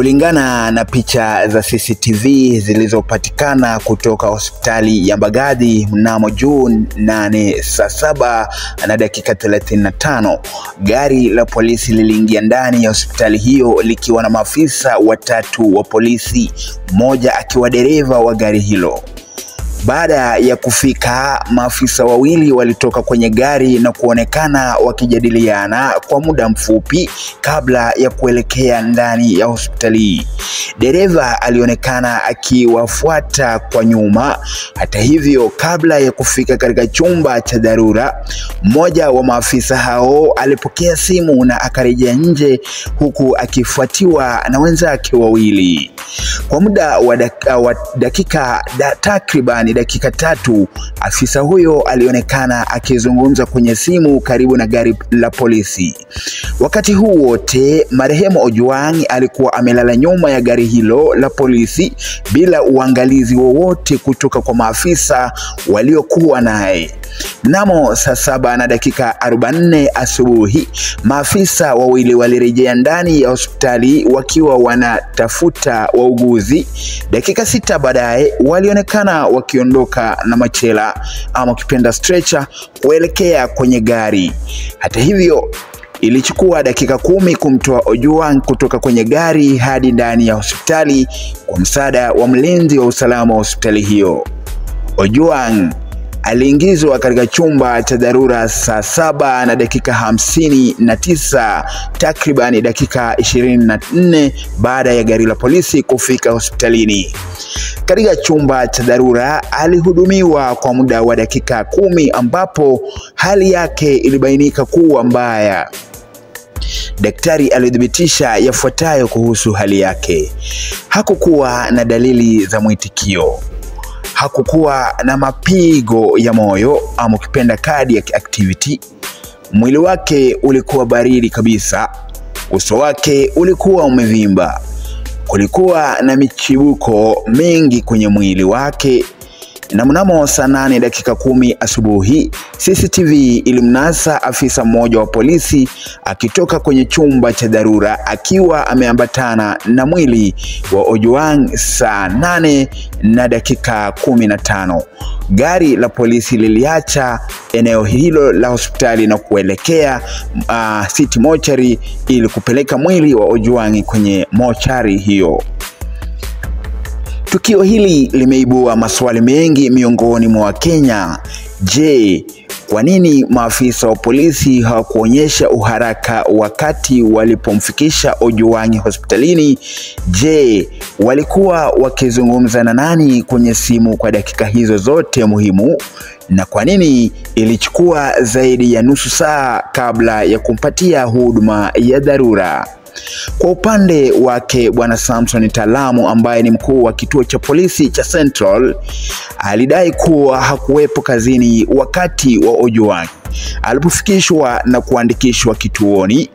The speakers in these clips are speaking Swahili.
Kulingana na picha za CCTV zilizopatikana kutoka hospitali ya Mbagathi mnamo Juni 8 saa 7 na dakika 35, gari la polisi liliingia ndani ya hospitali hiyo likiwa na maafisa watatu wa polisi, mmoja akiwa dereva wa gari hilo. Baada ya kufika, maafisa wawili walitoka kwenye gari na kuonekana wakijadiliana kwa muda mfupi kabla ya kuelekea ndani ya hospitali. Dereva alionekana akiwafuata kwa nyuma. Hata hivyo, kabla ya kufika katika chumba cha dharura, mmoja wa maafisa hao alipokea simu na akarejea nje huku akifuatiwa na wenzake wawili. Kwa muda wa takribani dakika 3, afisa huyo alionekana akizungumza kwenye simu karibu na gari la polisi. Wakati huu wote, marehemu Ojwang alikuwa amelala nyuma ya gari hilo la polisi bila uangalizi wowote kutoka kwa maafisa waliokuwa naye. Mnamo saa 7 na dakika 44 asubuhi, maafisa wawili walirejea ndani ya hospitali wakiwa wanatafuta wauguzi. Dakika 6 baadaye walionekana wakiondoka na machela ama kipenda stretcher kuelekea kwenye gari. Hata hivyo, ilichukua dakika 10 kumtoa Ojwang kutoka kwenye gari hadi ndani ya hospitali kwa msaada wa mlinzi wa usalama wa hospitali hiyo. Ojwang aliingizwa katika chumba cha dharura saa 7 na dakika 59, takriban dakika 24 baada ya gari la polisi kufika hospitalini. Katika chumba cha dharura alihudumiwa kwa muda wa dakika 10 ambapo hali yake ilibainika kuwa mbaya. Daktari alithibitisha yafuatayo kuhusu hali yake: hakukuwa na dalili za mwitikio, hakukuwa na mapigo ya moyo ama kipenda cardiac activity, mwili wake ulikuwa baridi kabisa, uso wake ulikuwa umevimba, kulikuwa na michibuko mingi kwenye mwili wake. Na mnamo saa 8 dakika 10 asubuhi, CCTV ilimnasa afisa mmoja wa polisi akitoka kwenye chumba cha dharura akiwa ameambatana na mwili wa Ojwang saa 8 na dakika 15. Gari la polisi liliacha eneo hilo la hospitali na kuelekea City Mortuary ili kupeleka mwili wa Ojwang kwenye mortuary hiyo. Tukio hili limeibua maswali mengi miongoni mwa Wakenya. Je, kwa nini maafisa wa polisi hawakuonyesha uharaka wakati walipomfikisha Ojwang hospitalini? Je, walikuwa wakizungumza na nani kwenye simu kwa dakika hizo zote muhimu? Na kwa nini ilichukua zaidi ya nusu saa kabla ya kumpatia huduma ya dharura? Kwa upande wake, Bwana Samson Talamu ambaye ni mkuu wa kituo cha polisi cha Central alidai kuwa hakuwepo kazini wakati wa Ojwang alipofikishwa na kuandikishwa kituoni.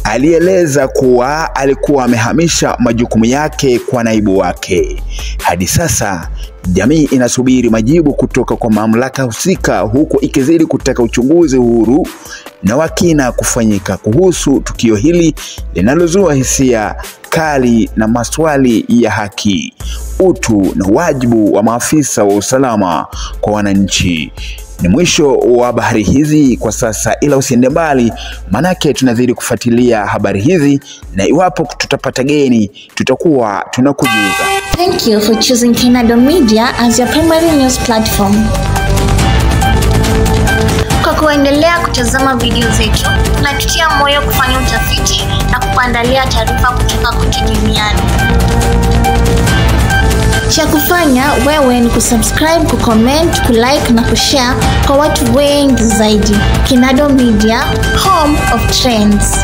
Alieleza kuwa alikuwa amehamisha majukumu yake kwa naibu wake. Hadi sasa, jamii inasubiri majibu kutoka kwa mamlaka husika, huku ikizidi kutaka uchunguzi huru na wa kina kufanyika kuhusu tukio hili linalozua hisia kali na maswali ya haki, utu na wajibu wa maafisa wa usalama kwa wananchi. Ni mwisho wa habari hizi kwa sasa, ila usiende mbali, manake tunazidi kufuatilia habari hizi na iwapo tutapata geni tutakuwa tunakujuza. Thank you for choosing Kenado Media as your primary news platform. Kwa kuendelea kutazama video zetu, tunatutia moyo kufanya utafiti na kuandalia taarifa kutoka kote duniani. Cha kufanya wewe ni kusubscribe, kucomment, kulike na kushare kwa watu wengi zaidi. Kenado Media, home of trends.